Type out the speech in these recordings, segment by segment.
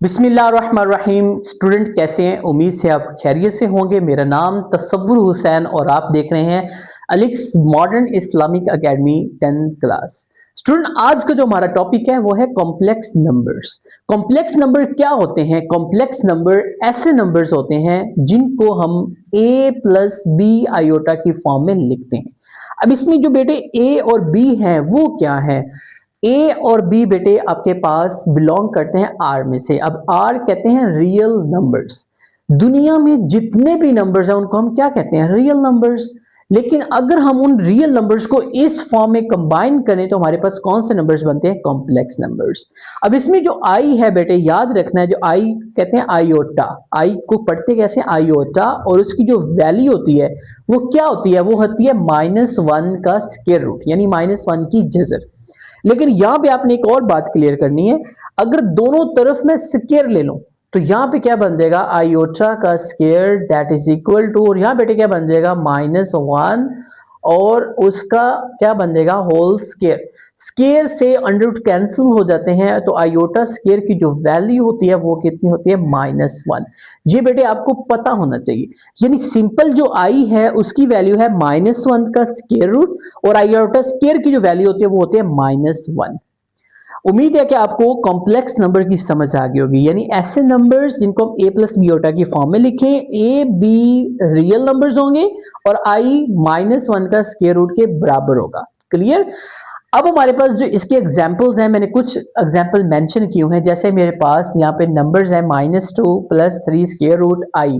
बिस्मिल्लाहिर्रहमानिर्रहीम। स्टूडेंट कैसे हैं? उम्मीद से आप खैरियत से होंगे। मेरा नाम तसव्वुर हुसैन और आप देख रहे हैं अलिक्स modern Islamic academy 10th class. Student, आज का जो हमारा टॉपिक है वो है कॉम्प्लेक्स नंबर्स। कॉम्प्लेक्स नंबर क्या होते हैं? कॉम्प्लेक्स नंबर ऐसे नंबर्स होते हैं जिनको हम a प्लस बी आयोटा की फॉर्म में लिखते हैं। अब इसमें जो बेटे a और b हैं वो क्या है? ए और बी बेटे आपके पास बिलोंग करते हैं आर में से। अब आर कहते हैं रियल नंबर्स। दुनिया में जितने भी नंबर्स हैं उनको हम क्या कहते हैं? Real numbers. लेकिन अगर हम उन रियल नंबर्स को इस फॉर्म में कंबाइन करें तो हमारे पास कौन से नंबर्स बनते हैं? Complex numbers. अब इसमें जो आई है बेटे, याद रखना है, जो आई कहते हैं आयोटा। आई को पढ़ते कैसे? आयोटा। और उसकी जो वैल्यू होती है वो क्या होती है? वो होती है -1 का स्क्वायर रूट, यानी -1 की जजर। लेकिन यहां पे आपने एक और बात क्लियर करनी है। अगर दोनों तरफ मैं स्क्वायर ले लूं तो यहां पे क्या बन जाएगा? आयोटा का square that is equal to, और यहां बेटे क्या बन जाएगा? -1 और उसका क्या बन जाएगा? Whole square. स्क्वायर से अंडर रूट कैंसिल हो जाते हैं तो आयोटा स्क्वायर की जो वैल्यू होती है वो कितनी होती है? -1। ये बेटे आपको पता होना चाहिए। यानी सिंपल जो आई है उसकी वैल्यू है -1 का स्क्वायर रूट, और आयोटा स्क्वायर की जो वैल्यू होती है वो होती है -1। उम्मीद है कि आपको कॉम्प्लेक्स नंबर की समझ आ गई होगी। यानी ऐसे नंबर्स जिनको हम a प्लस बी ओटा की फॉर्म में लिखें, a b रियल नंबर्स होंगे और i -1 का स्क्वायर रूट के बराबर होगा। क्लियर? अब हमारे पास जो इसके एग्जाम्पल्स हैं, मैंने कुछ एग्जाम्पल मेंशन किए हैं। जैसे मेरे पास यहाँ पे नंबर्स हैं -2 + 3 स्क्वायर रूट i।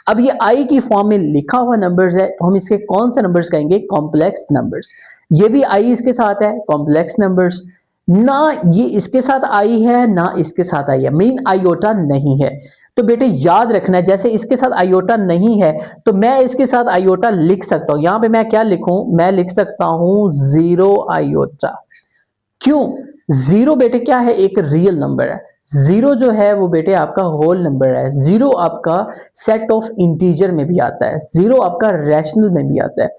अब ये i की फॉर्म में लिखा हुआ नंबर्स है तो हम इसके कौन सा नंबर्स कहेंगे? Complex numbers. ये भी i इसके साथ है, कॉम्प्लेक्स नंबर्स। ना ये इसके साथ आई है ना इसके साथ आई है, मीन आयोटा नहीं है। तो बेटे याद रखना है, जैसे इसके साथ आयोटा नहीं है तो मैं इसके साथ आयोटा लिख सकता हूं। यहां पे मैं क्या लिखूं? मैं लिख सकता हूं 0 आयोटा। क्यों? 0 बेटे क्या है? एक रियल नंबर है। 0 जो है वो बेटे आपका होल नंबर है। 0 आपका सेट ऑफ इंटीजर में भी आता है, 0 आपका रैशनल में भी आता है।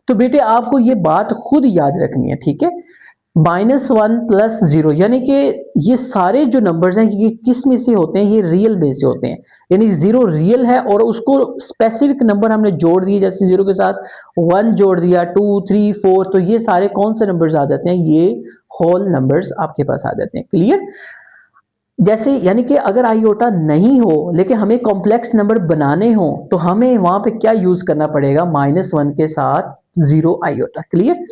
तो बेटे आपको ये बात खुद याद रखनी है, ठीक है? -1 + 0, यानी कि ये सारे जो नंबर्स हैं ये किस में से होते हैं? ये रियल बेस से होते हैं। यानी 0 रियल है और उसको स्पेसिफिक नंबर हमने जोड़ दिए, जैसे 0 के साथ 1 जोड़ दिया, 2 3 4, तो ये सारे कौन से नंबर्स आ जाते हैं? ये होल नंबर्स आपके पास आ जाते हैं। क्लियर? जैसे यानी कि अगर आयोटा नहीं हो लेकिन हमें कॉम्प्लेक्स नंबर बनाने हो तो हमें वहां पे क्या यूज करना पड़ेगा? -1 के साथ 0 आयोटा। क्लियर?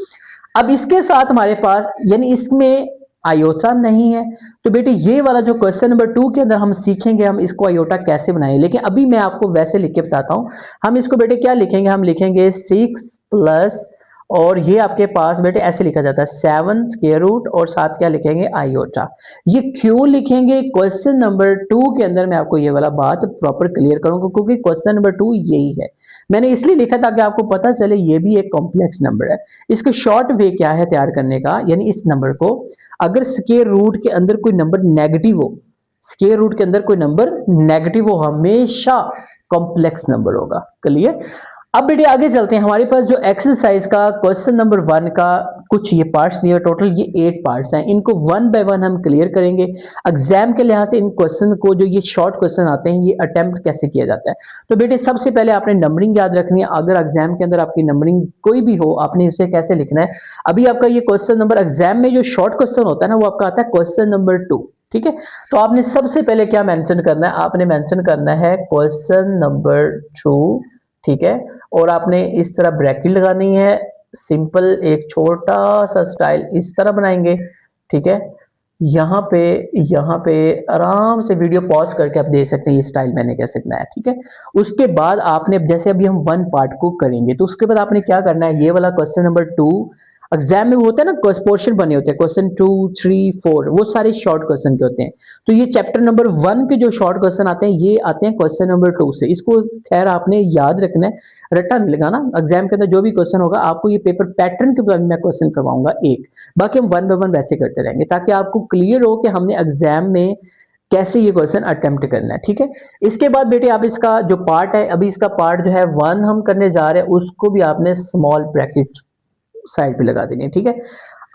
अब इसके साथ हमारे पास, यानी इसमें आयोटा नहीं है, तो बेटे ये वाला जो क्वेश्चन नंबर 2 के अंदर हम सीखेंगे हम इसको आयोटा कैसे बनाएं। लेकिन अभी मैं आपको वैसे लिख के बताता हूं। हम इसको बेटे क्या लिखेंगे? हम लिखेंगे 6 प्लस, और ये आपके पास बेटे ऐसे लिखा जाता है 7 स्क्वायर रूट, और साथ क्या लिखेंगे? आयोटा। ये क्यों लिखेंगे? क्वेश्चन नंबर 2 के अंदर मैं आपको ये वाला बात प्रॉपर क्लियर करूंगा, क्योंकि क्वेश्चन नंबर 2 यही है। मैंने इसलिए लिखा ताकि आपको पता चले ये भी एक कॉम्प्लेक्स नंबर है। इसका शॉर्ट वे क्या है तैयार करने का? यानी इस नंबर को, अगर स्क्वायर रूट के अंदर कोई नंबर नेगेटिव हो, स्क्वायर रूट के अंदर कोई नंबर नेगेटिव हो, हमेशा कॉम्प्लेक्स नंबर होगा। क्लियर? अब बेटे आगे चलते हैं। हमारे पास जो एक्सरसाइज का क्वेश्चन नंबर 1 का कुछ ये पार्ट्स दिए, टोटल ये 8 पार्ट्स हैं। इनको 1 बाय 1 हम क्लियर करेंगे। एग्जाम के लिहाज से इन क्वेश्चन को, जो ये शॉर्ट क्वेश्चन आते हैं, ये अटेम्प्ट कैसे किया जाता है। तो बेटे सबसे पहले आपने नंबरिंग याद रखनी है। अगर एग्जाम के अंदर आपकी नंबरिंग कोई भी हो, आपने इसे कैसे लिखना है? अभी आपका ये क्वेश्चन नंबर, एग्जाम में जो शॉर्ट क्वेश्चन होता है ना, वो आपका आता है क्वेश्चन नंबर 2। ठीक है? तो आपने सबसे पहले क्या मेंशन करना है? आपने मेंशन करना है क्वेश्चन नंबर 2। ठीक है? और आपने इस तरह ब्रैकेट लगानी है। सिंपल एक छोटा सा स्टाइल इस तरह बनाएंगे। ठीक है? यहाँ पे आराम से वीडियो पॉज करके आप देख सकते हैं ये स्टाइल मैंने कैसे बनाया। ठीक है? उसके बाद आपने, जैसे अभी हम 1 पार्ट को करेंगे तो उसके बाद आपने क्या करना है? ये वाला क्वेश्चन नंबर 2 एग्जाम में वो होता है ना, पोर्शन बने होते हैं, क्वेश्चन 2 3 4, वो सारे शॉर्ट क्वेश्चन के होते हैं। तो ये चैप्टर नंबर 1 के जो शॉर्ट क्वेश्चन आते हैं ये आते हैं क्वेश्चन नंबर 2 से। इसको खैर आपने याद रखना है, रट्टा नहीं लगाना। एग्जाम के अंदर जो भी क्वेश्चन होगा आपको ये पेपर पैटर्न के बाद मैं क्वेश्चन करवाऊंगा एक, बाकी हम 1 बाय 1 वैसे करते रहेंगे ताकि आपको क्लियर हो कि हमने एग्जाम में कैसे ये क्वेश्चन अटेम्प्ट करना है। ठीक है? इसके बाद बेटे आप इसका जो पार्ट है, अभी इसका पार्ट जो है 1 हम करने जा रहे हैं, उसको भी आपने स्मॉल ब्रैकेट साइड पे लगा देनी है। ठीक है?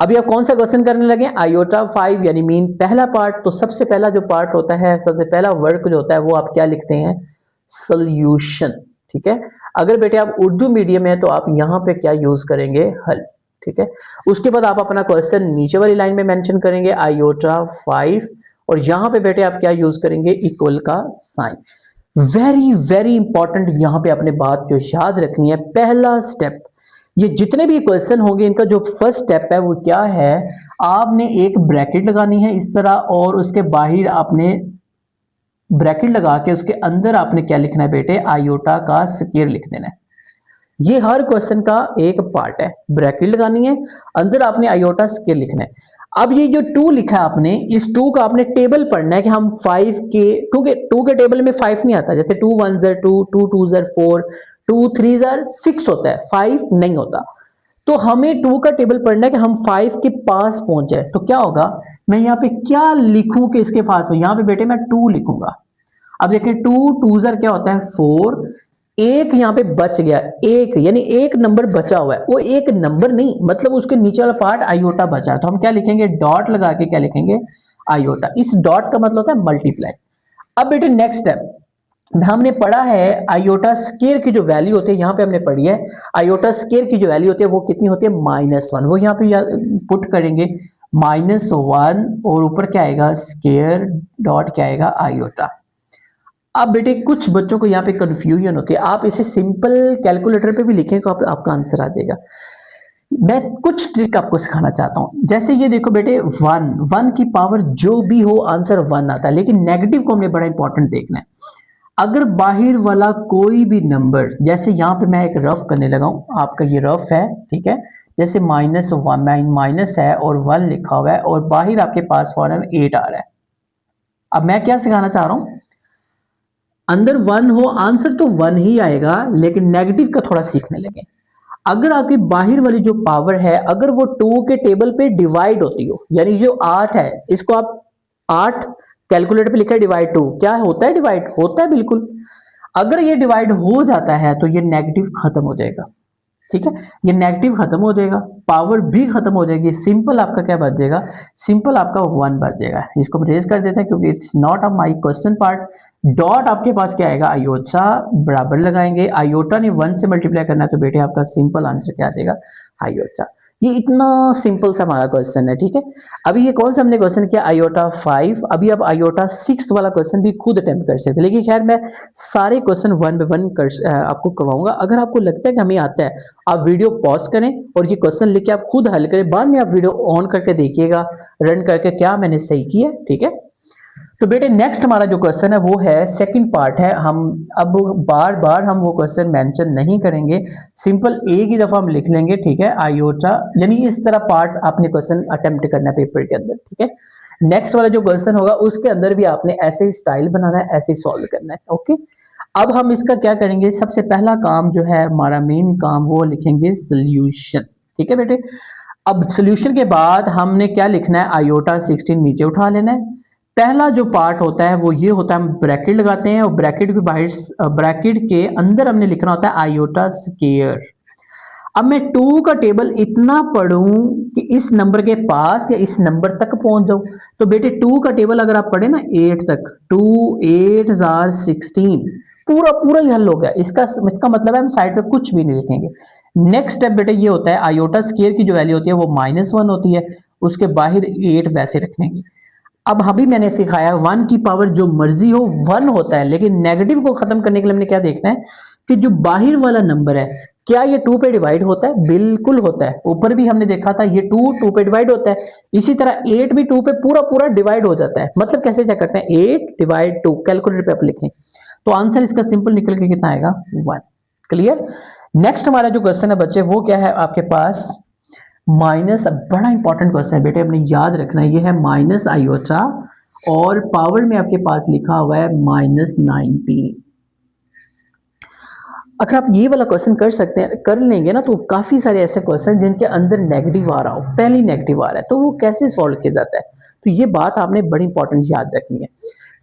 अभी आप कौन सा क्वेश्चन करने लगे? आयोटा 5 यानी मीन पहला पार्ट। तो सबसे पहला जो पार्ट होता है, सबसे पहला वर्क जो होता है वो आप क्या लिखते हैं? सोल्यूशन। ठीक है, अगर बेटे आप उर्दू मीडियम है तो आप यहां पे क्या यूज करेंगे? हल। ठीक है, उसके बाद आप अपना क्वेश्चन नीचे वाली लाइन में मेंशन करेंगे आयोटा 5, और यहां पे बेटे आप क्या यूज करेंगे? इक्वल का साइन। वेरी वेरी इंपॉर्टेंट यहां पे अपने बात जो याद रखनी है, पहला स्टेप, ये जितने भी क्वेश्चन होंगे इनका जो फर्स्ट स्टेप है वो क्या है? आपने एक ब्रैकेट लगानी है इस तरह, और उसके बाहर आपने ब्रैकेट लगा के उसके अंदर आपने क्या लिखना है बेटे? आयोटा का स्क्वायर लिख देना है। ये हर क्वेश्चन का एक पार्ट है, ब्रैकेट लगानी है, अंदर आपने आयोटा स्क्वायर लिखना है। अब ये जो 2 लिखा है आपने, इस 2 का आपने टेबल पढ़ना है कि हम 5 के 2 के टेबल में 5 नहीं आता, जैसे 2 1 2, 2 2 4, 2 3 6 होता है, 5 नहीं होता। तो हमें 2 का टेबल पढ़ना है कि हम 5 के पास पहुंच जाए। तो क्या होगा? मैं यहाँ पे क्या लिखूं कि इसके पास? तो यहाँ पे बेटे मैं 2 लिखूंगा। अब देखिए 2 2 क्या होता है? 4, एक यहाँ पे बच गया, एक यानी एक नंबर बचा हुआ है, वो एक नंबर नहीं, मतलब उसके नीचे वाला पार्ट आयोटा बचा है। तो हम क्या लिखेंगे? डॉट लगा के क्या लिखेंगे? आयोटा। इस डॉट का मतलब होता है मल्टीप्लाई। अब बेटे नेक्स्ट स्टेप, हमने पढ़ा है आयोटा स्क्वायर की जो वैल्यू होती है, यहां पे हमने पढ़ी है आयोटा स्क्वायर की जो वैल्यू होती है वो कितनी होती है? -1। वो यहां पे पुट करेंगे -1, और ऊपर क्या आएगा? स्क्वायर डॉट क्या आएगा? आयोटा। अब बेटे कुछ बच्चों को यहाँ पे कंफ्यूजन होती है, आप इसे सिंपल कैलकुलेटर पे भी लिखें तो आपका आंसर आ जाएगा। मैं कुछ ट्रिक आपको सिखाना चाहता हूं। जैसे ये देखो बेटे, 1 की पावर जो भी हो आंसर 1 आता है, लेकिन नेगेटिव को हमने बड़ा इंपॉर्टेंट देखना है। अगर बाहर वाला कोई भी नंबर, जैसे यहाँ पे मैं एक रफ करने लगा हूं, आपका ये रफ है, ठीक है, जैसे -1 माइनस है और 1 लिखा हुआ है, और बाहर आपके पास फॉर्म 8 आ रहा है। अब मैं क्या सिखाना चाह रहा हूं, अंदर 1 हो आंसर तो 1 ही आएगा, लेकिन नेगेटिव का थोड़ा सीखने लगे। अगर आपकी बाहर वाली जो पावर है, अगर वो 2 के टेबल पे डिवाइड होती हो, यानी जो 8 है इसको आप 8 कैलकुलेटर पे लिखा है डिवाइड 2, क्या होता है? डिवाइड होता है, बिल्कुल। अगर ये डिवाइड हो जाता है तो ये नेगेटिव खत्म हो जाएगा। ठीक है, ये नेगेटिव खत्म हो जाएगा, पावर भी खत्म हो जाएगी, सिंपल आपका क्या बच जाएगा? सिंपल आपका 1 बच जाएगा। इसको हम रेज कर देते हैं क्योंकि it's not a my question part. Dot आपके पास क्या आएगा? आयोटा बराबर लगाएंगे, आयोटा ने 1 से मल्टीप्लाई करना है, तो बेटे आपका सिंपल आंसर क्या आ जाएगा? आयोटा। ये इतना सिंपल सा हमारा क्वेश्चन है। ठीक है, अभी ये कौन सा हमने क्वेश्चन किया? आयोटा 5। अभी आप आयोटा 6 वाला क्वेश्चन भी खुद अटेम्प्ट कर सकते हैं, लेकिन खैर मैं सारे क्वेश्चन 1 बाय 1 आपको करवाऊंगा। अगर आपको लगता है कि हमें आता है, आप वीडियो पॉज करें और ये क्वेश्चन लेके आप खुद हल करें, बाद में आप वीडियो ऑन करके देखिएगा, रन करके क्या मैंने सही किया। ठीक है, तो बेटे नेक्स्ट हमारा जो क्वेश्चन है वो है सेकंड पार्ट है। हम अब बार बार हम वो क्वेश्चन मेंशन नहीं करेंगे, सिंपल एक ही दफा हम लिख लेंगे। ठीक है, आयोटा, यानी इस तरह पार्ट आपने क्वेश्चन अटेम्प्ट करना है पेपर के अंदर। ठीक है, नेक्स्ट वाला जो क्वेश्चन होगा उसके अंदर भी आपने ऐसे ही स्टाइल बनाना है, ऐसे ही सॉल्व करना है। ओके, अब हम इसका क्या करेंगे? सबसे पहला काम जो है हमारा मेन काम, वो लिखेंगे सोल्यूशन। ठीक है बेटे, अब सोल्यूशन के बाद हमने क्या लिखना है? आयोटा 16 नीचे उठा लेना है। पहला जो पार्ट होता है वो ये होता है, हम ब्रैकेट लगाते हैं और ब्रैकेट के बाहर, ब्रैकेट के अंदर हमने लिखना होता है आयोटा स्क्वायर। अब मैं 2 का टेबल इतना पढ़ूं कि इस नंबर के पास या इस नंबर तक पहुंच जाऊं। तो बेटे 2 का टेबल अगर आप पढ़े ना 8 तक, 2 8 16, पूरा पूरा ही हल हो गया। इसका मतलब है हम साइड पे कुछ भी नहीं लिखेंगे। नेक्स्ट स्टेप बेटे ये होता है, आयोटा स्क्वायर की जो वैल्यू होती है वो -1 होती है, उसके बाहर 8 वैसे रखेंगे। अब अभी मैंने सिखाया 1 की पावर जो मर्जी हो 1 होता है, लेकिन नेगेटिव को खत्म करने के लिए हमने क्या देखना है कि जो बाहर वाला नंबर है क्या ये 2 पे डिवाइड होता है? बिल्कुल होता है। ऊपर भी हमने देखा था ये 2 पे डिवाइड होता है, इसी तरह 8 भी 2 पे पूरा पूरा डिवाइड हो जाता है। मतलब कैसे चेक करते हैं? 8 डिवाइड 2 कैलकुलेटर पे आप लिखें तो आंसर इसका सिंपल निकल के कितना आएगा? 1। क्लियर? नेक्स्ट हमारा जो क्वेश्चन है बच्चे वो क्या है आपके पास? माइनस। बड़ा इंपॉर्टेंट क्वेश्चन है बेटे, हमने याद रखना है। ये है माइनस आयोटा और पावर में आपके पास लिखा हुआ है -19। अगर आप ये वाला क्वेश्चन कर सकते हैं, कर लेंगे ना, तो काफी सारे ऐसे क्वेश्चन जिनके अंदर नेगेटिव आ रहा हो, पहले ही नेगेटिव आ रहा है, तो वो कैसे सॉल्व किया जाता है? तो ये बात आपने बड़ी इंपॉर्टेंट याद रखनी है।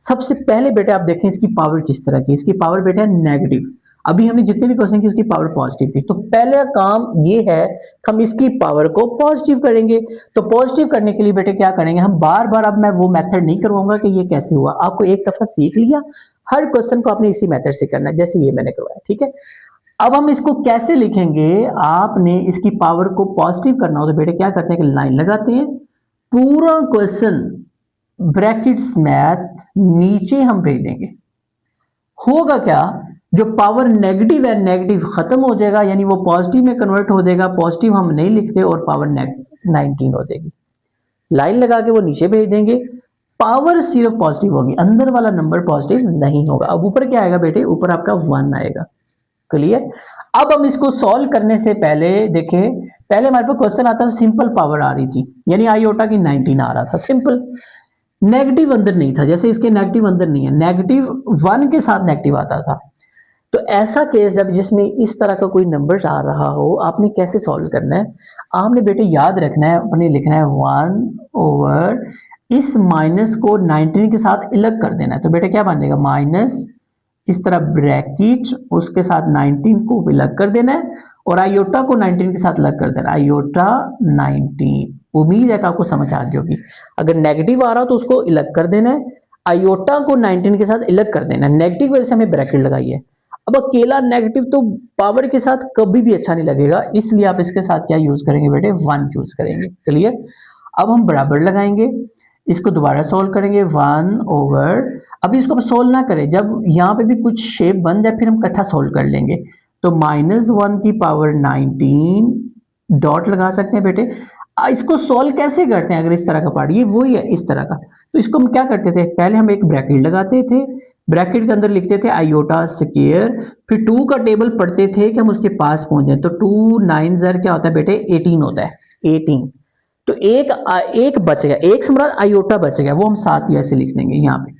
सबसे पहले बेटे आप देखें इसकी पावर किस तरह की, इसकी पावर बेटे है नेगेटिव। अभी हमने जितने भी क्वेश्चन किए उसकी पावर पॉजिटिव थी, तो पहला काम ये है कि हम इसकी पावर को पॉजिटिव करेंगे। तो पॉजिटिव करने के लिए बेटे क्या करेंगे, हम बार बार, अब मैं वो मेथड नहीं करवाऊंगा कि ये कैसे हुआ, आपको एक दफा सीख लिया, हर क्वेश्चन को आपने इसी मेथड से करना है जैसे ये मैंने करवाया, ठीक है। अब हम इसको कैसे लिखेंगे, आपने इसकी पावर को पॉजिटिव करना हो तो बेटे क्या करते हैं कि लाइन लगाते हैं, पूरा क्वेश्चन ब्रैकेट्स मैथ नीचे हम भेज देंगे। होगा क्या, जो पावर नेगेटिव है नेगेटिव खत्म हो जाएगा, यानी वो पॉजिटिव में कन्वर्ट हो जाएगा, पॉजिटिव हम नहीं लिखते और पावर 19 हो जाएगी। लाइन लगा के वो नीचे भेज देंगे, पावर सिर्फ पॉजिटिव होगी, अंदर वाला नंबर पॉजिटिव नहीं होगा। अब ऊपर क्या आएगा बेटे, ऊपर आपका 1 आएगा। क्लियर। अब हम इसको सॉल्व करने से पहले देखें, पहले हमारे पास क्वेश्चन आता था सिंपल पावर आ रही थी, यानी आयोटा की 19 आ रहा था सिंपल, नेगेटिव अंदर नहीं था, जैसे इसके नेगेटिव अंदर नहीं है, नेगेटिव 1 के साथ नेगेटिव आता था। तो ऐसा केस जब जिसमें इस तरह का कोई नंबर आ रहा हो, आपने कैसे सॉल्व करना है, आपने बेटे याद रखना है, अपने लिखना है 1 इस माइनस को 19 के साथ अलग कर देना है। तो बेटे क्या बन जाएगा, माइनस इस तरह ब्रैकेट उसके साथ 19 को अलग कर देना है और आयोटा को 19 के साथ अलग कर देना, आयोटा 19। उम्मीद है कि आपको समझ आ गई होगी। अगर नेगेटिव आ रहा हो तो उसको अलग कर देना है, आयोटा को 19 के साथ अलग कर देना है, नेगेटिव वजह से हमें ब्रैकेट लगाई है। अब अकेला नेगेटिव तो पावर के साथ कभी भी अच्छा नहीं लगेगा, इसलिए आप इसके साथ क्या यूज करेंगे बेटे, 1 यूज करेंगे। क्लियर। अब हम बराबर लगाएंगे, इसको दोबारा सॉल्व करेंगे 1 अभी इसको सॉल्व ना करें, जब यहाँ पे भी कुछ शेप बन जाए फिर हम इकट्ठा सॉल्व कर लेंगे। तो -1 की पावर 19 डॉट लगा सकते हैं बेटे। इसको सॉल्व कैसे करते हैं, अगर इस तरह का पार्ट, ये वही है इस तरह का, तो इसको हम क्या करते थे, पहले हम एक ब्रैकेट लगाते थे, ब्रैकेट के अंदर लिखते थे आयोटा स्क्वायर, फिर 2 का टेबल पढ़ते थे कि हम उसके पास पहुंच जाए। तो 2 9 ज़र क्या होता है बेटे, 18 होता है, 18। तो एक बच गया, एक से मुराद आयोटा बच गया, वो हम साथ ही ऐसे लिख देंगे यहाँ पे।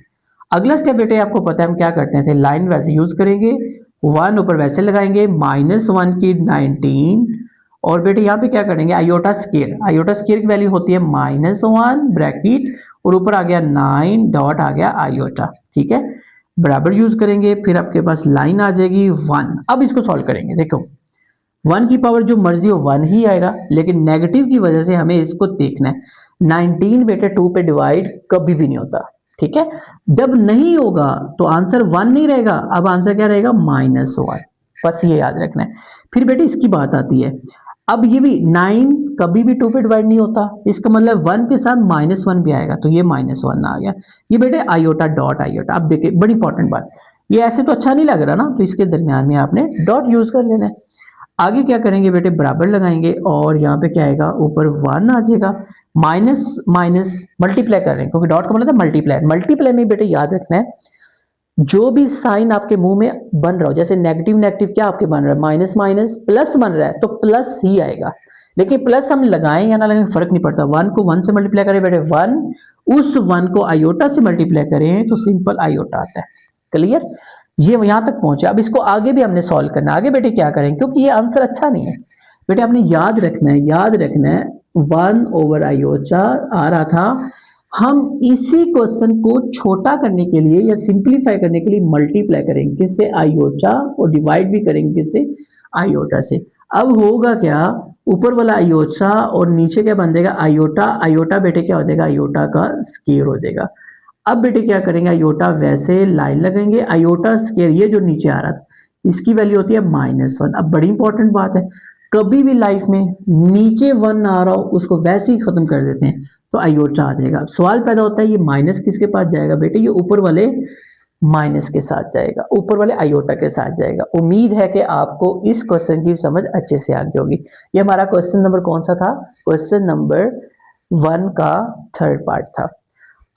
अगला स्टेप बेटे आपको पता है हम क्या करते थे, लाइन वैसे यूज करेंगे, 1 ऊपर वैसे लगाएंगे, -1 की 19 और बेटे यहाँ पे क्या करेंगे, आयोटा स्क्वायर, आयोटा स्क्वायर की वैल्यू होती है -1 ब्रैकेट और ऊपर आ गया 9 डॉट आ गया आयोटा, ठीक है। बराबर यूज करेंगे, फिर आपके पास लाइन आ जाएगी 1। अब इसको सॉल्व करेंगे, देखो 1 की पावर जो मर्जी हो 1 ही आएगा, लेकिन नेगेटिव की वजह से हमें इसको देखना है। 19 बेटे 2 पे डिवाइड कभी भी नहीं होता, ठीक है। जब नहीं होगा तो आंसर 1 नहीं रहेगा, अब आंसर क्या रहेगा, -1, बस ये याद रखना है। फिर बेटे इसकी बात आती है, अब ये भी 9 कभी भी 2 पे डिवाइड नहीं होता, इसका मतलब 1 के साथ -1 भी आएगा, तो ये -1 आ गया। ये बेटे आयोटा डॉट आयोटा, अब देखिए बड़ी इंपॉर्टेंट बात, ये ऐसे तो अच्छा नहीं लग रहा ना, तो इसके दरमियान में आपने डॉट यूज कर लेना है। आगे क्या करेंगे बेटे, बराबर लगाएंगे और यहाँ पे क्या आएगा, ऊपर 1 आ जाएगा, माइनस माइनस मल्टीप्लाई कर रहे हैं क्योंकि डॉट का मतलब मल्टीप्लाई, मल्टीप्लाई में बेटे याद रखना है जो भी साइन आपके मुंह में बन रहा हो, जैसे नेगेटिव नेगेटिव क्या आपके बन रहा है, माइनस माइनस प्लस बन रहा है तो प्लस ही आएगा, लेकिन प्लस हम लगाएं या ना लगाएं फर्क नहीं पड़ता। 1 को 1 से मल्टीप्लाई करें बेटे 1, उस 1 को आयोटा से मल्टीप्लाई करें तो सिंपल आयोटा आता है। क्लियर, ये यहां तक पहुंचे। अब इसको आगे भी हमने सॉल्व करना है, आगे बेटे क्या करें, क्योंकि ये आंसर अच्छा नहीं है बेटे, आपने याद रखना है, याद रखना है 1 आयोटा आ रहा था, हम इसी क्वेश्चन को छोटा करने के लिए या सिंप्लीफाई करने के लिए मल्टीप्लाई करेंगे किससे, आयोटा, और डिवाइड भी करेंगे किससे, आयोटा से। अब होगा क्या, ऊपर वाला आयोटा और नीचे क्या बन जाएगा, आयोटा, आयोटा बेटे क्या हो जाएगा, आयोटा का स्क्वायर हो जाएगा। अब बेटे क्या करेंगे, आयोटा वैसे लाइन लगेंगे, आयोटा स्क्वायर ये जो नीचे आ रहा था इसकी वैल्यू होती है -1। अब बड़ी इंपॉर्टेंट बात है, कभी भी लाइफ में नीचे 1 आ रहा हो उसको वैसे ही खत्म कर देते हैं तो आयोटा आ जाएगा। अब सवाल पैदा होता है ये माइनस किसके पास जाएगा बेटे, ये ऊपर वाले माइनस के साथ जाएगा, ऊपर वाले आयोटा के साथ जाएगा। उम्मीद है कि आपको इस क्वेश्चन की समझ अच्छे से आ गई होगी। ये हमारा क्वेश्चन नंबर कौन सा था, क्वेश्चन नंबर 1 का 3rd पार्ट था।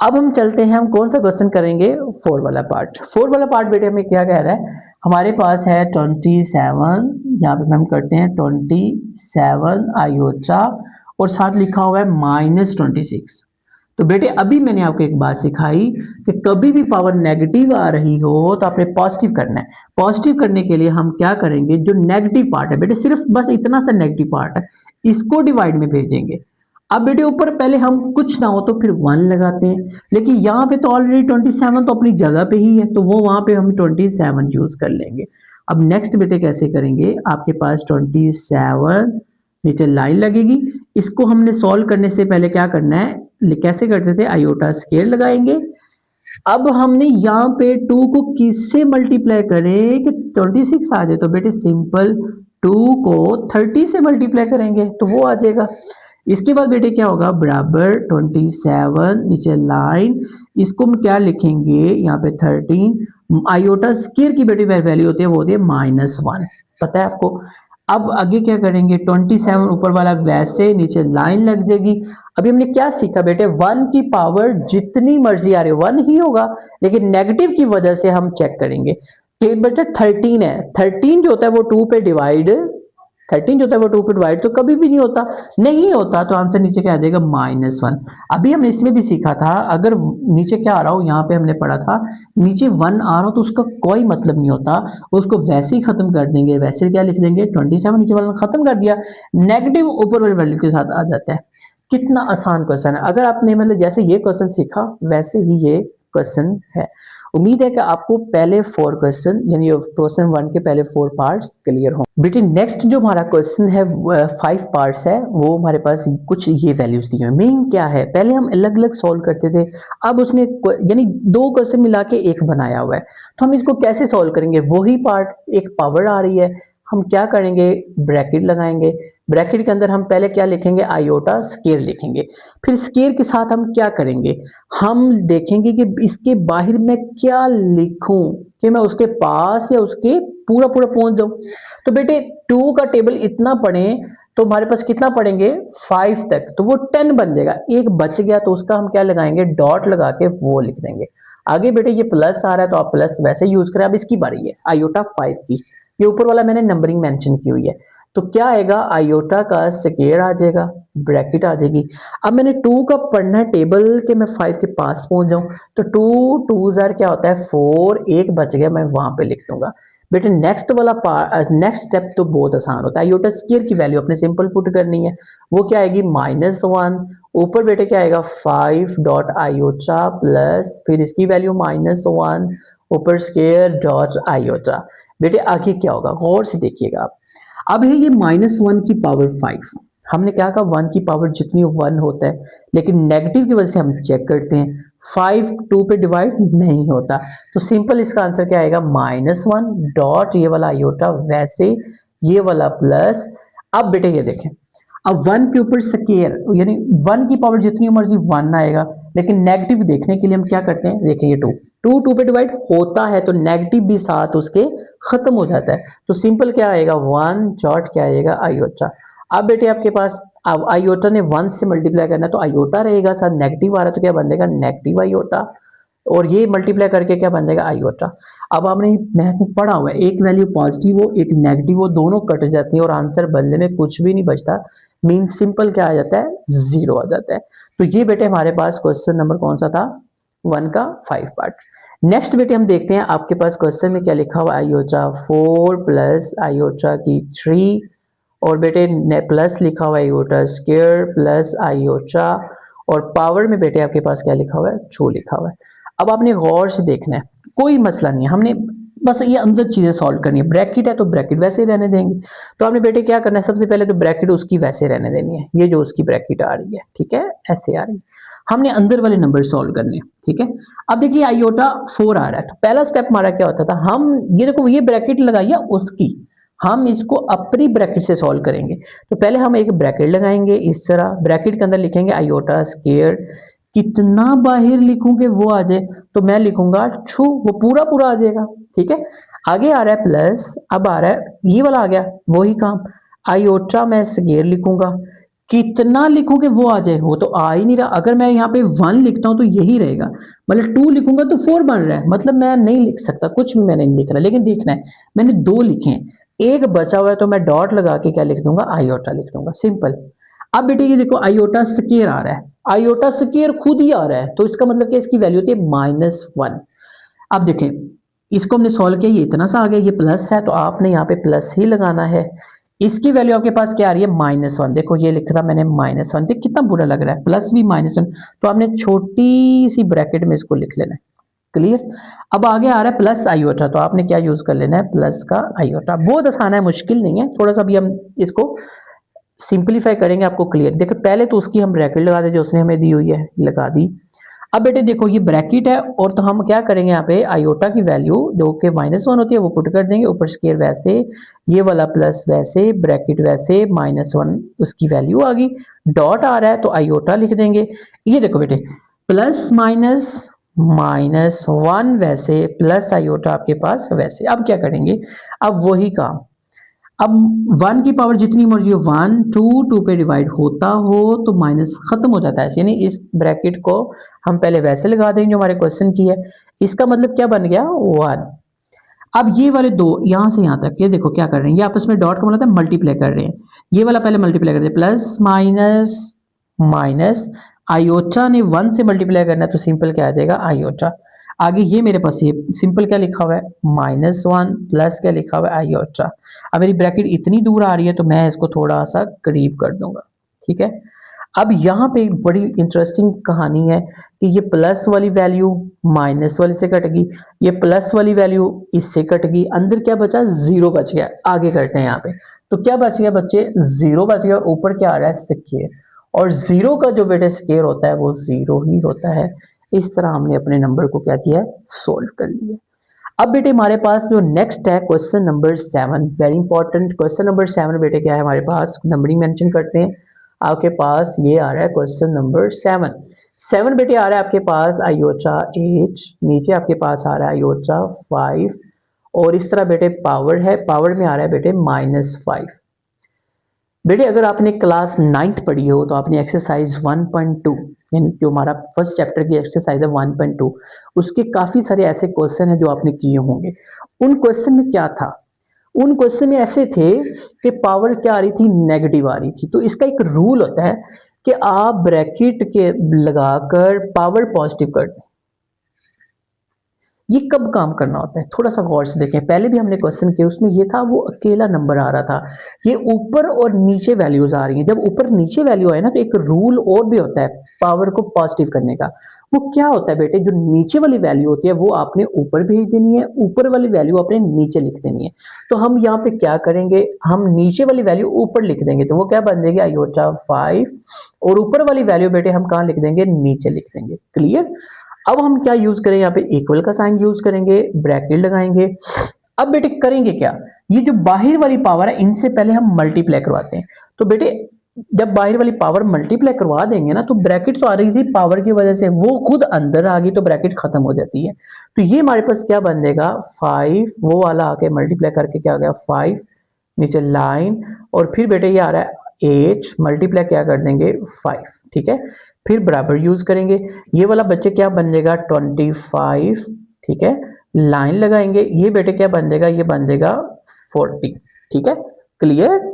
अब हम चलते हैं, हम कौन सा क्वेश्चन करेंगे, 4 वाला पार्ट। 4 वाला पार्ट बेटे हमें क्या कह रहा है, हमारे पास है 27, यहाँ पे हम करते हैं 27 आयोटा और साथ लिखा हुआ है -26। तो बेटे अभी मैंने आपको एक बात सिखाई कि कभी भी पावर नेगेटिव आ रही हो तो आपने पॉजिटिव करना है। पॉजिटिव करने के लिए हम क्या करेंगे, जो नेगेटिव पार्ट है बेटे, सिर्फ बस इतना सा नेगेटिव पार्ट है, इसको डिवाइड में भेज देंगे। अब बेटे ऊपर पहले हम कुछ ना हो तो फिर 1 लगाते हैं, लेकिन यहाँ पे तो ऑलरेडी 27 तो अपनी जगह पे ही है, तो वो वहां पे हम 27 यूज कर लेंगे। अब नेक्स्ट बेटे कैसे करेंगे, आपके पास 27 नीचे लाइन लगेगी। इसको हमने सॉल्व करने से पहले क्या करना है, कैसे करते थे, आयोटा स्केयर लगाएंगे। अब हमने यहाँ पे 2 को किससे मल्टीप्लाई करें कि 26 आ जाए, तो बेटे सिंपल 2 को 30 से मल्टीप्लाई करेंगे तो वो आ जाएगा। इसके बाद बेटे क्या होगा, बराबर 27 नीचे लाइन, इसको हम क्या लिखेंगे यहाँ पे 13, आयोटा स्केयर की बेटे वैल्यू होती है वो होती है -1, पता है आपको। अब आगे क्या करेंगे, 27 ऊपर वाला वैसे नीचे लाइन लग जाएगी। अभी हमने क्या सीखा बेटे, 1 की पावर जितनी मर्जी आ रही है 1 ही होगा, लेकिन नेगेटिव की वजह से हम चेक करेंगे कि बेटे 13 है, 13 जो होता है वो 2 पे डिवाइड, 13 जो होता है वो 2 पे डिवाइड तो कभी भी नहीं होता, नहीं होता तो आंसर नीचे क्या आ जाएगा, -1। अभी हमने इसमें भी सीखा था, अगर नीचे क्या आ रहा हो, यहाँ पे हमने पढ़ा था नीचे 1 आ रहा हो तो उसका कोई मतलब नहीं होता, उसको वैसे ही खत्म कर देंगे, वैसे क्या लिख देंगे 27 नीचे वाला खत्म कर दिया, नेगेटिव ऊपर वाली वैल्यू के साथ आ जाता है। कितना आसान क्वेश्चन है, अगर आपने मतलब जैसे ये क्वेश्चन सीखा वैसे ही ये क्वेश्चन है। उम्मीद है कि आपको पहले 4 क्वेश्चन यानी क्वेश्चन 1 के पहले 4 पार्ट्स क्लियर हों। बेटे नेक्स्ट जो हमारा क्वेश्चन है 5 पार्ट्स है, वो हमारे पास कुछ ये वैल्यूज दी हैं। मेन क्या है, पहले हम अलग अलग सॉल्व करते थे, अब उसने यानी 2 क्वेश्चन मिला के एक बनाया हुआ है, तो हम इसको कैसे सॉल्व करेंगे, वही पार्ट, एक पावर आ रही है, हम क्या करेंगे, ब्रैकेट लगाएंगे, ब्रैकेट के अंदर हम पहले क्या लिखेंगे, आयोटा स्केयर लिखेंगे, फिर स्केयर के साथ हम क्या करेंगे, हम देखेंगे कि इसके बाहर मैं क्या लिखूं कि मैं उसके पास या उसके पूरा पूरा पहुंच जाऊं। तो बेटे 2 का टेबल इतना पढ़े तो हमारे पास कितना पढ़ेंगे 5 तक, तो वो 10 बन जाएगा, एक बच गया तो उसका हम क्या लगाएंगे, डॉट लगा के वो लिख देंगे। आगे बेटे ये प्लस आ रहा है तो आप प्लस वैसे यूज करें। अब इसकी बारी है आयोटा 5 की, ये ऊपर वाला मैंने नंबरिंग मेंशन की हुई है, तो क्या आएगा, आयोटा का स्केयर आ जाएगा, ब्रैकेट आ जाएगी। अब मैंने 2 का पढ़ना है टेबल के मैं 5 के पास पहुंच जाऊं, तो 2 2 जार क्या होता है 4, एक बच गया मैं वहां पे लिख दूंगा। बेटे नेक्स्ट वाला नेक्स्ट स्टेप तो बहुत आसान होता है, आयोटा स्केयर की वैल्यू अपने सिंपल पुट करनी है, वो क्या आएगी -1, ऊपर बेटे क्या आएगा 5 डॉट आयोटा प्लस फिर इसकी वैल्यू -1 ऊपर स्केयर डॉट आयोटा। बेटे आगे क्या होगा गौर से देखिएगा आप। अब है ये -1 की पावर 5, हमने क्या कहा 1 की पावर जितनी 1 होता है, लेकिन नेगेटिव की वजह से हम चेक करते हैं 5 2 पे डिवाइड नहीं होता, तो सिंपल इसका आंसर क्या आएगा -1 डॉट ये वाला आयोटा वैसे ये वाला प्लस। अब बेटे ये देखें, अब 1 के ऊपर स्केयर यानी 1 की पावर जितनी मर्जी 1 आएगा, लेकिन नेगेटिव देखने के लिए हम क्या करते हैं, देखिए ये 2 2 पे डिवाइड होता है तो नेगेटिव भी साथ उसके खत्म हो जाता है, तो सिंपल क्या आएगा 1 डॉट क्या आएगा आयोटा। अब बेटे आपके पास अब आयोटा ने 1 से मल्टीप्लाई करना है तो आयोटा रहेगा, साथ नेगेटिव आ रहा है तो क्या बन जाएगा नेगेटिव आयोटा, और ये मल्टीप्लाई करके क्या बन जाएगा आयोटा। अब आपने मैथ में पढ़ा हुआ है एक वैल्यू पॉजिटिव हो एक नेगेटिव हो दोनों कट जाती है और आंसर बनने में कुछ भी नहीं बचता, मीन सिंपल क्या आ जाता है 0 आ जाता है। तो ये बेटे हमारे पास क्वेश्चन नंबर कौन सा था 1 का 5 पार्ट। नेक्स्ट बेटे हम देखते हैं आपके पास क्वेश्चन में क्या लिखा हुआ, आयोटा 4 प्लस आयोटा की 3 और बेटे प्लस लिखा हुआ है आयोटा स्क्वायर प्लस आयोटा, और पावर में बेटे आपके पास क्या लिखा हुआ है 2 लिखा हुआ है। अब आपने गौर से देखना है, कोई मसला नहीं है, हमने बस ये अंदर चीजें सॉल्व करनी है, ब्रैकेट है तो ब्रैकेट वैसे ही रहने देंगे, तो आपने बेटे क्या करना है, सबसे पहले तो ब्रैकेट उसकी वैसे रहने देनी है, ये जो उसकी ब्रैकेट आ रही है ठीक है ऐसे आ रही है, हमने अंदर वाले नंबर सॉल्व करने हैं ठीक है। अब देखिए आयोटा 4 आ रहा है, तो पहला स्टेप हमारा क्या होता था, हम ये देखो ये ब्रैकेट लगाइए उसकी, हम इसको अपनी ब्रैकेट से सॉल्व करेंगे, तो पहले हम एक ब्रैकेट लगाएंगे इस तरह, ब्रैकेट के अंदर लिखेंगे आयोटा स्क्वायर, कितना बाहर लिखूंगे वो आ जाए, तो मैं लिखूंगा 2, वो पूरा पूरा आ जाएगा ठीक है। आगे आ रहा है प्लस, अब आ रहा है ये वाला आ गया वही काम, आयोटा मैं स्क्वायर लिखूंगा, कितना लिखोगे वो आ जाए, वो तो आ ही नहीं रहा, अगर मैं यहाँ पे 1 लिखता हूँ तो यही रहेगा, मतलब 2 लिखूंगा तो 4 बन रहा है, मतलब मैं नहीं लिख सकता, कुछ भी मैंने नहीं लिख रहा, लेकिन देखना है मैंने 2 लिखे हैं, एक बचा हुआ है तो मैं डॉट लगा के क्या लिख दूंगा आयोटा लिख दूंगा सिंपल। अब बेटे ये देखो आयोटा स्क्वायर आ रहा है, आयोटा स्क्वायर खुद ही आ रहा है, तो इसका मतलब क्या इसकी वैल्यू होती है -1। अब देखें इसको हमने सॉल्व किया, ये इतना सा आ गया, ये प्लस है तो आपने यहाँ पे प्लस ही लगाना है, इसकी वैल्यू आपके पास क्या आ रही है -1, देखो ये लिख रहा मैंने -1, देख कितना बुरा लग रहा है, प्लस भी -1, तो आपने छोटी सी ब्रैकेट में इसको लिख लेना है क्लियर। अब आगे आ रहा है प्लस आयोटा, तो आपने क्या यूज कर लेना है, प्लस का आयोटा। बहुत आसान है, मुश्किल नहीं है, थोड़ा सा भी हम इसको सिंपलीफाई करेंगे, आपको क्लियर। देखो पहले तो उसकी हम ब्रैकेट लगा दे जो उसने हमें दी हुई है, लगा दी। अब बेटे देखो ये ब्रैकेट है, और तो हम क्या करेंगे यहाँ पे आयोटा की वैल्यू जो कि -1 होती है वो पुट कर देंगे, ऊपर स्केयर वैसे, ये वाला प्लस वैसे, ब्रैकेट वैसे, -1 उसकी वैल्यू आ गई, डॉट आ रहा है तो आयोटा लिख देंगे। ये देखो बेटे प्लस माइनस -1 वैसे, प्लस आयोटा आपके पास वैसे। अब क्या करेंगे, अब वही काम, अब 1 की पावर जितनी मर्जी हो, 1 2 पे डिवाइड होता हो तो माइनस खत्म हो जाता है, यानी इस ब्रैकेट को हम पहले वैसे लगा देंगे जो हमारे क्वेश्चन की है। इसका मतलब क्या बन गया, 1। अब ये वाले दो यहां से यहां तक, ये देखो क्या कर रहे हैं, ये आपस में डॉट का मतलब है मल्टीप्लाई कर रहे हैं। ये वाला पहले मल्टीप्लाई कर दे, प्लस माइनस माइनस, आयोटा ने 1 से मल्टीप्लाई करना है तो सिंपल क्या आ जाएगा, आयोटा। आगे ये मेरे पास ये सिंपल क्या लिखा हुआ है, -1 प्लस क्या लिखा हुआ है, आयोटा। अब मेरी ब्रैकेट इतनी दूर आ रही है तो मैं इसको थोड़ा सा करीब कर दूंगा, ठीक है। अब यहाँ पे एक बड़ी इंटरेस्टिंग कहानी है कि ये प्लस वाली वैल्यू माइनस वाली से कट गई, ये प्लस वाली वैल्यू इससे कट गई, अंदर क्या बचा, 0 बच गया। आगे करते हैं यहाँ पे, तो क्या बच गया बच्चे, 0 बच गया, ऊपर क्या आ रहा है, स्क्वायर। और 0 का जो बेटे स्क्वायर होता है वो 0 ही होता है। इस तरह हमने अपने नंबर को क्या किया है, सोल्व कर लिया। अब बेटे हमारे पास जो नेक्स्ट है question number 7, very important question number 7। बेटे क्या है हमारे पास, नंबरिंग मेंशन करते हैं। आपके पास ये आ रहा है क्वेश्चन नंबर 7 बेटे आ रहा है आपके पास आयोटा 8, नीचे आपके पास आ रहा है आयोटा 5, और इस तरह बेटे पावर है, पावर में आ रहा है बेटे -5। बेटे अगर आपने क्लास 9th पढ़ी हो तो आपने एक्सरसाइज 1.2, यानी जो हमारा फर्स्ट चैप्टर की एक्सरसाइज है 1.2, उसके काफ़ी सारे ऐसे क्वेश्चन हैं जो आपने किए होंगे। उन क्वेश्चन में क्या था, उन क्वेश्चन में ऐसे थे कि पावर क्या आ रही थी, नेगेटिव आ रही थी। तो इसका एक रूल होता है कि आप ब्रैकेट के लगाकर पावर पॉजिटिव कर दें। ये कब काम करना होता है, थोड़ा सा गौर से देखें। पहले भी हमने क्वेश्चन किया, उसमें ये था वो अकेला नंबर आ रहा था, ये ऊपर और नीचे वैल्यूज आ रही हैं। जब ऊपर नीचे वैल्यू आए ना तो एक रूल और भी होता है पावर को पॉजिटिव करने का। वो क्या होता है बेटे, जो नीचे वाली वैल्यू होती है वो आपने ऊपर भेज देनी है, ऊपर वाली वैल्यू आपने नीचे लिख देनी है। तो हम यहाँ पे क्या करेंगे, हम नीचे वाली वैल्यू ऊपर लिख देंगे, तो वो क्या बन जाएगी, आयोटा 5, और ऊपर वाली वैल्यू बेटे हम कहाँ लिख देंगे, नीचे लिख देंगे। क्लियर। अब हम क्या यूज करें, यहाँ पे इक्वल का साइन यूज करेंगे, ब्रैकेट लगाएंगे। अब बेटे करेंगे क्या, ये जो बाहर वाली पावर है इनसे पहले हम मल्टीप्लाई करवाते हैं। तो बेटे जब बाहर वाली पावर मल्टीप्लाई करवा देंगे ना, तो ब्रैकेट तो आ रही थी पावर की वजह से, वो खुद अंदर आ गई तो ब्रैकेट खत्म हो जाती है। तो ये हमारे पास क्या बन जाएगा, 5, वो वाला आके मल्टीप्लाई करके क्या आ गया 5, नीचे लाइन, और फिर बेटे ये आ रहा है 8, मल्टीप्लाई क्या कर देंगे 5, ठीक है। फिर बराबर यूज करेंगे, ये वाला बच्चे क्या बन जाएगा 25, ठीक है, लाइन लगाएंगे, ये बेटे क्या बन जाएगा, ये बन जाएगा 40, ठीक है। क्लियर।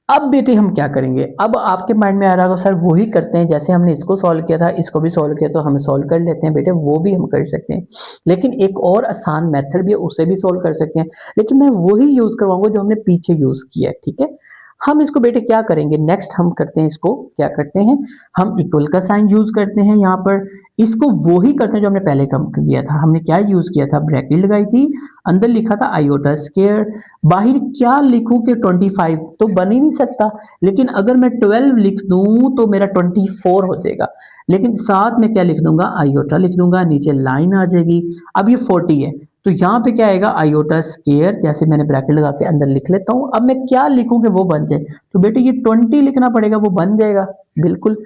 अब बेटे हम क्या करेंगे, अब आपके माइंड में आ रहा होगा सर वही करते हैं जैसे हमने इसको सॉल्व किया था, इसको भी सॉल्व किया तो हम सॉल्व कर लेते हैं। बेटे वो भी हम कर सकते हैं, लेकिन एक और आसान मेथड भी है, उसे भी सॉल्व कर सकते हैं, लेकिन मैं वही यूज करवाऊंगा जो हमने पीछे यूज किया है, ठीक है। हम इसको बेटे क्या करेंगे, नेक्स्ट हम करते हैं, इसको क्या करते हैं, हम इक्वल का साइन यूज करते हैं यहाँ पर, इसको वो ही करते हैं जो हमने पहले कम किया था। हमने क्या यूज किया था, ब्रैकेट लगाई थी, अंदर लिखा था आयोटा स्क्वायर, बाहर क्या लिखूं कि 25 तो बन ही नहीं सकता, लेकिन अगर मैं 12 लिख दूं तो मेरा 24 हो जाएगा, लेकिन साथ में क्या लिख दूंगा, आयोटा लिख दूंगा, नीचे लाइन आ जाएगी। अब ये 40 है तो यहाँ पे क्या आएगा, आयोटा स्क्वायर, जैसे मैंने ब्रैकेट लगा के अंदर लिख लेता हूँ। अब मैं क्या लिखूं कि वो बन जाए, तो बेटे ये 20 लिखना पड़ेगा, वो बन जाएगा बिल्कुल।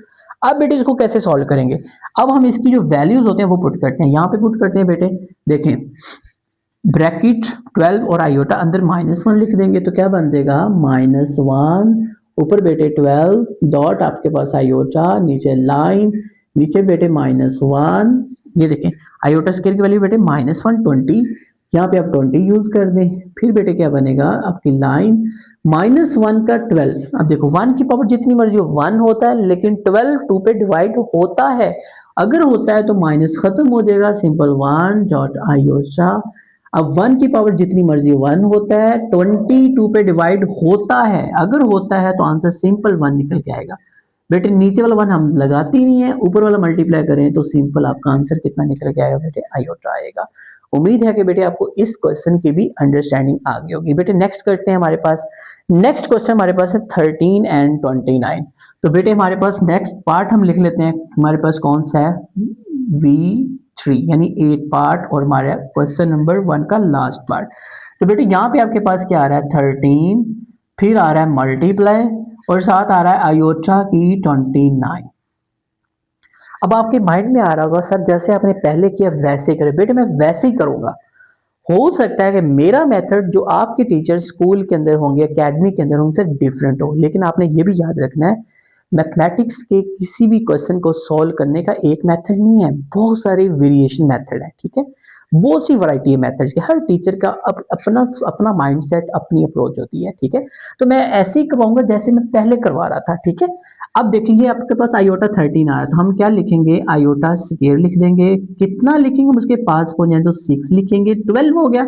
अब बेटे इसको कैसे सॉल्व करेंगे, अब हम इसकी जो वैल्यूज होते हैं वो पुट करते हैं, यहाँ पे पुट करते हैं बेटे। देखें ब्रैकेट 12 और आयोटा अंदर -1 लिख देंगे तो क्या बन जाएगा, -1, ऊपर बेटे 12, डॉट आपके पास आयोटा, नीचे लाइन, नीचे बेटे -1। ये देखें आयोटा स्क्वायर की वैल्यू बेटे -120, यहाँ पे आप 20 यूज कर दें। फिर बेटे क्या बनेगा, आपकी लाइन -1 का 12। अब देखो 1 की पावर जितनी मर्जी हो 1 होता है, लेकिन 12 2 पे डिवाइड होता है, अगर होता है तो माइनस खत्म हो जाएगा, सिंपल 1 डॉट आयोटा। अब 1 की पावर जितनी मर्जी 1 होता है, 22 पे डिवाइड होता है, अगर होता है तो आंसर सिंपल 1 निकल के आएगा। बेटे नीचे वाला वन हम लगाते ही नहीं है, ऊपर वाला मल्टीप्लाई करें तो सिंपल आपका आंसर कितना निकल के आएगा बेटे, आयोटा आएगा। उम्मीद है कि बेटे आपको इस क्वेश्चन की भी अंडरस्टैंडिंग आ गई होगी। बेटे नेक्स्ट करते हैं हमारे पास, नेक्स्ट क्वेश्चन हमारे पास है 13 एंड 29। तो बेटे हमारे पास नेक्स्ट पार्ट हम लिख लेते हैं, हमारे पास कौन सा है, V3 यानी 8 पार्ट और हमारा क्वेश्चन नंबर 1 का लास्ट पार्ट। तो बेटे यहाँ पे आपके पास क्या आ रहा है 13, फिर आ रहा है मल्टीप्लाई और साथ आ रहा है आयोटा की 29। अब आपके माइंड में आ रहा होगा सर जैसे आपने पहले किया वैसे करें, बेटे मैं वैसे ही करूंगा। हो सकता है कि मेरा मेथड जो आपके टीचर स्कूल के अंदर होंगे, एकेडमी के अंदर उनसे डिफरेंट हो, लेकिन आपने ये भी याद रखना है मैथमेटिक्स के किसी भी क्वेश्चन को सॉल्व करने का एक मेथड नहीं है, बहुत सारे वेरिएशन मेथड है, ठीक है। बहुत सी वैरायटी है मेथड्स की, हर टीचर का अपना अपना माइंडसेट, अपनी अप्रोच होती है, ठीक है। तो मैं ऐसे ही करवाऊंगा जैसे मैं पहले करवा रहा था, ठीक है। अब देखिए आपके पास आयोटा 13 आया, तो हम क्या लिखेंगे, आयोटा स्क्वायर लिख देंगे। कितना लिखेंगे, उसके पास पहुंच जाए तो 6 लिखेंगे, 12 हो गया,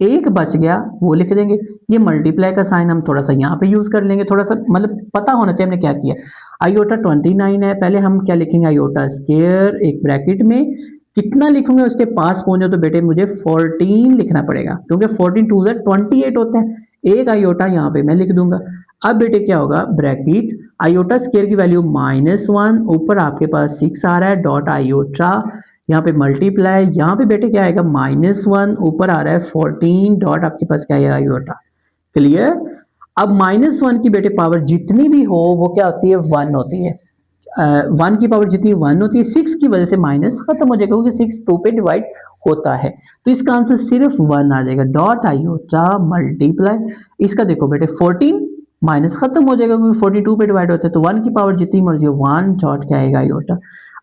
एक बच गया वो लिख देंगे। ये मल्टीप्लाई का साइन हम थोड़ा सा यहाँ पे यूज कर लेंगे, थोड़ा सा मतलब पता होना चाहिए हमने क्या किया। आयोटा 29 है, पहले हम क्या लिखेंगे, आयोटा स्क्वायर एक ब्रैकेट में, कितना लिखूंगे उसके पास पहुंचे तो बेटे मुझे 14 लिखना पड़ेगा, क्योंकि 14 टू 28 होते हैं। एक आयोटा यहाँ पे मैं लिख दूंगा। अब बेटे क्या होगा, ब्रैकेट आयोटा स्क्वायर की वैल्यू -1, ऊपर आपके पास 6 आ रहा है, डॉट आयोटा, यहाँ पे मल्टीप्लाई, यहाँ पे बेटे क्या आएगा -1, ऊपर आ रहा है 14, डॉट आपके पास क्या आएगा आयोटा। क्लियर। अब -1 की बेटे पावर जितनी भी हो वो क्या होती है, 1 होती है। 1 की पावर जितनी 1 होती है, 6 की वजह से माइनस खत्म हो जाएगा, क्योंकि 6 2 पे डिवाइड होता है, तो इसका आंसर सिर्फ 1 आ जाएगा, डॉट आयोटा मल्टीप्लाई। इसका देखो बेटे 14 माइनस खत्म हो जाएगा, क्योंकि 42 पे डिवाइड होता है, तो 1 की पावर जितनी मर्जी हो 1 डॉट क्या आएगा आयोटा।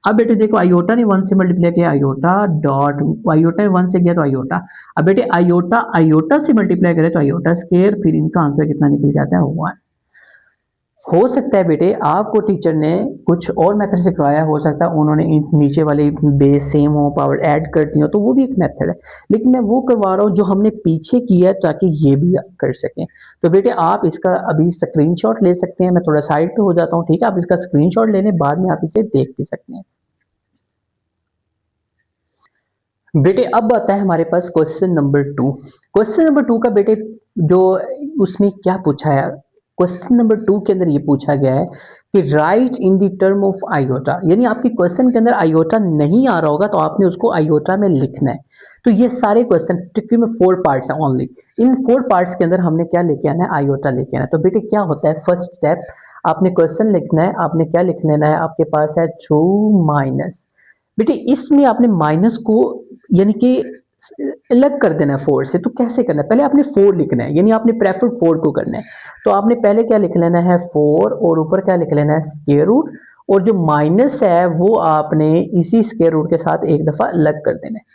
अब बेटे देखो आयोटा ने 1 से मल्टीप्लाई किया, आयोटा डॉट, आयोटा ने 1 से किया तो आयोटा। अब बेटे आयोटा आयोटा से मल्टीप्लाई करे तो आयोटा स्क्वायर, फिर इनका आंसर कितना निकल जाता है 1। हो सकता है बेटे आपको टीचर ने कुछ और मेथड से करवाया, हो सकता है उन्होंने नीचे वाले बेस सेम हो, पावर ऐड कर दी हो, तो वो भी एक मेथड है, लेकिन मैं वो करवा रहा हूँ जो हमने पीछे किया है ताकि ये भी कर सकें। तो बेटे आप इसका अभी स्क्रीनशॉट ले सकते हैं, मैं थोड़ा साइड पे हो जाता हूँ, ठीक है। आप इसका स्क्रीनशॉट लेने बाद में आप इसे देख भी सकते हैं। बेटे अब आता है हमारे पास क्वेश्चन नंबर 2। क्वेश्चन नंबर 2 का बेटे जो उसने क्या पूछा है, क्वेश्चन नंबर 2 के अंदर ये पूछा गया है कि right in the term of iota, यानी आपके क्वेश्चन के अंदर आयोटा नहीं आ रहा होगा तो आपने उसको आयोटा में लिखना है। तो ये सारे क्वेश्चन टिक्की में 4 पार्ट्स हैं ओनली, इन 4 पार्ट्स के अंदर हमने क्या लेके आना है, आयोटा लेके आना है। तो बेटे क्या होता है, फर्स्ट स्टेप आपने क्वेश्चन लिखना है, आपने क्या लिख लेना है, आपके पास है 2 माइनस, बेटे इसमें आपने माइनस को यानी कि अलग कर देना है 4 से। तो कैसे करना है, पहले आपने 4 लिखना है, यानी आपने प्रेफर 4 को करना है। तो आपने पहले क्या लिख लेना है 4, और ऊपर क्या लिख लेना है स्क्वायर रूट, और जो माइनस है वो आपने इसी स्क्वायर रूट के साथ एक दफा अलग कर देना है।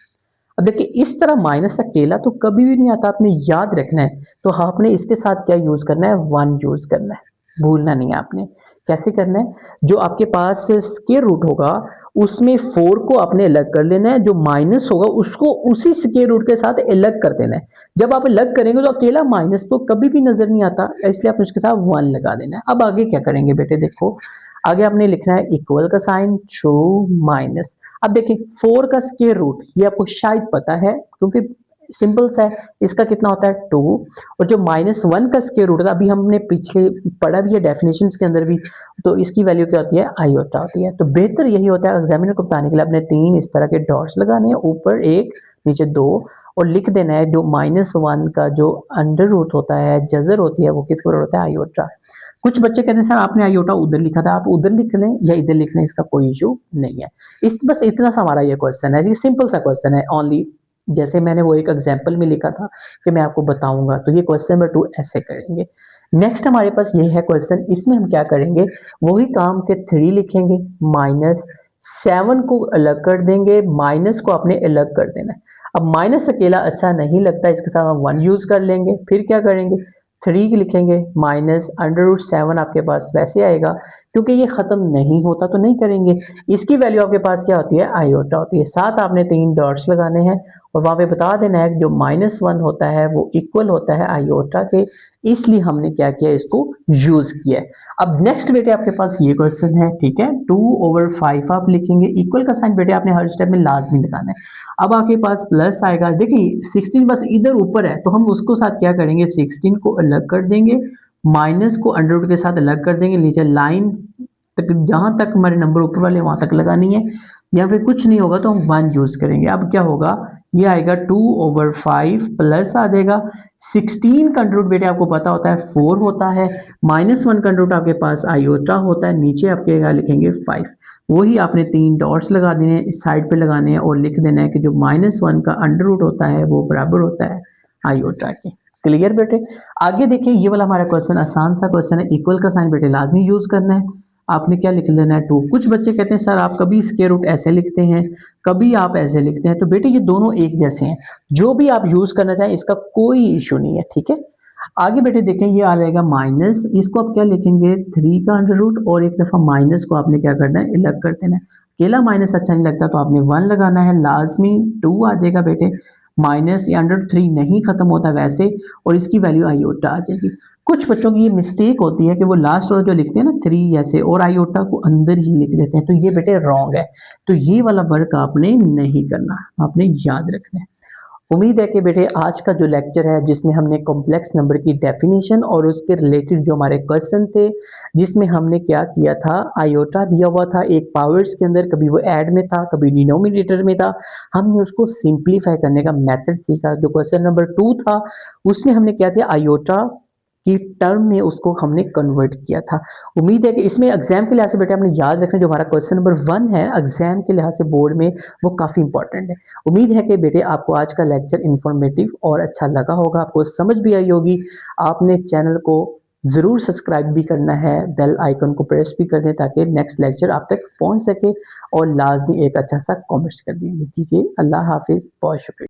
अब देखिए इस तरह माइनस अकेला तो कभी भी नहीं आता, आपने याद रखना है। तो आपने इसके साथ क्या यूज करना है, 1 यूज करना है, भूलना नहीं है आपने। कैसे करना है, जो आपके पास स्क्वायर रूट होगा उसमें 4 को आपने अलग कर लेना है, जो माइनस होगा उसको उसी स्क्वायर रूट के साथ अलग कर देना है। जब आप अलग करेंगे तो अकेला माइनस तो कभी भी नजर नहीं आता, इसलिए आपने उसके साथ 1 लगा देना है। अब आगे क्या करेंगे बेटे, देखो आगे आपने लिखना है इक्वल का साइन, टू माइनस। अब देखिए 4 का स्क्वायर रूट ये आपको शायद पता है, क्योंकि सिंपल सा है, इसका कितना होता है 2, और जो -1 का स्क्वायर रूट था अभी हमने पिछले पढ़ा भी है डेफिनेशंस के अंदर भी, तो इसकी वैल्यू क्या होती है, आयोटा होती है। तो बेहतर यही होता है एग्जामिनर को बताने के लिए अपने 3 इस तरह के डॉट्स लगाने हैं, ऊपर 1 नीचे 2, और लिख देना है जो -1 का जो अंडर रूट होता है, जजर होती है, वो किसके बराबर होता है, आयोटा। कुछ बच्चे कहते हैं सर आपने आयोटा उधर लिखा था, आप उधर लिख लें या इधर लिख लें, इसका कोई इशू नहीं है। इस बस इतना सा हमारा ये क्वेश्चन है, ये सिंपल सा क्वेश्चन है ओनली, जैसे मैंने वो एक एग्जाम्पल में लिखा था कि मैं आपको बताऊंगा। तो ये क्वेश्चन नंबर 2 ऐसे करेंगे। नेक्स्ट हमारे पास ये है क्वेश्चन, इसमें हम क्या करेंगे, वही काम के 3 लिखेंगे, -7 को अलग कर देंगे, माइनस को आपने अलग कर देना है। अब माइनस अकेला अच्छा नहीं लगता, इसके साथ हम 1 यूज कर लेंगे। फिर क्या करेंगे, 3 लिखेंगे, माइनस √7 आपके पास वैसे आएगा क्योंकि ये खत्म नहीं होता तो नहीं करेंगे। इसकी वैल्यू आपके पास क्या होती है, आयोटा होती है। साथ आपने 3 डॉट्स लगाने हैं और वहां पे बता देना है जो -1 होता है वो इक्वल होता है आयोटा के, इसलिए हमने क्या किया, इसको यूज किया है। अब नेक्स्ट बेटे आपके पास ये क्वेश्चन है, ठीक है, 2/5 आप लिखेंगे, इक्वल का साइन बेटे आपने हर स्टेप में लाजमी लगाना है। अब आपके पास प्लस आएगा, देखिए 16 बस इधर ऊपर है तो हम उसको साथ क्या करेंगे, 16 को अलग कर देंगे, माइनस को अंडर रूट के साथ अलग कर देंगे, नीचे लाइन तक जहां तक हमारे नंबर ऊपर वाले वहां तक लगानी है। या फिर कुछ नहीं होगा तो हम 1 यूज करेंगे। अब क्या होगा, ये आएगा 2/5 प्लस आ जाएगा 16 का अंडर रूट बेटे आपको पता होता है 4 होता है, -1 का अंडर रूट आपके पास आयोटा होता है, नीचे आपके क्या लिखेंगे 5। वही आपने 3 डॉट्स लगा देने हैं, इस साइड पे लगाने हैं और लिख देना है कि जो -1 का अंडर रूट होता है वो बराबर होता है आयोटा के। क्लियर बेटे। आगे देखिए ये वाला हमारा क्वेश्चन आसान सा क्वेश्चन है, इक्वल का साइन बेटे लाजमी यूज करना है। आपने क्या लिख लेना है 2। कुछ बच्चे कहते हैं सर आप कभी स्क्वायर रूट ऐसे लिखते हैं, कभी आप ऐसे लिखते हैं, तो बेटे ये दोनों एक जैसे हैं, जो भी आप यूज करना चाहें इसका कोई इशू नहीं है, ठीक है। आगे बेटे देखें ये आ जाएगा माइनस, इसको आप क्या लिखेंगे 3 का अंडर रूट और एक दफा माइनस को आपने क्या करना है अलग कर देना है। अकेला माइनस अच्छा नहीं लगता तो आपने 1 लगाना है, लाजमी 2 आ जाएगा बेटे, माइनस या अंडर 3 नहीं खत्म होता वैसे, और इसकी वैल्यू आयोटा आ जाएगी। कुछ बच्चों की ये मिस्टेक होती है कि वो लास्ट वाला जो लिखते हैं ना 3 ऐसे और आयोटा को अंदर ही लिख देते हैं, तो ये बेटे रॉन्ग है। तो ये वाला वर्क आपने नहीं करना, आपने याद रखना है। उम्मीद है कि बेटे आज का जो लेक्चर है जिसमें हमने कॉम्प्लेक्स नंबर की डेफिनेशन और उसके रिलेटेड जो हमारे क्वेश्चन थे, जिसमें हमने क्या किया था, आयोटा दिया हुआ था एक पावर्स के अंदर, कभी वो ऐड में था कभी डिनोमिनेटर में था, हमने उसको सिंप्लीफाई करने का मेथड सीखा। जो क्वेश्चन नंबर 2 था उसमें हमने क्या किया, आयोटा की टर्म में उसको हमने कन्वर्ट किया था। उम्मीद है कि इसमें एग्जाम के लिहाज से बेटे आपने याद रखना जो हमारा क्वेश्चन नंबर 1 है एग्जाम के लिहाज से बोर्ड में वो काफ़ी इंपॉर्टेंट है। उम्मीद है कि बेटे आपको आज का लेक्चर इंफॉर्मेटिव और अच्छा लगा होगा, आपको समझ भी आई होगी। आपने चैनल को ज़रूर सब्सक्राइब भी करना है, बेल आइकन को प्रेस भी कर दें ताकि नेक्स्ट लेक्चर आप तक पहुंच सके, और लाजमी एक अच्छा सा कमेंट्स कर दीजिए। अल्लाह हाफिज़, बहुत शुक्रिया।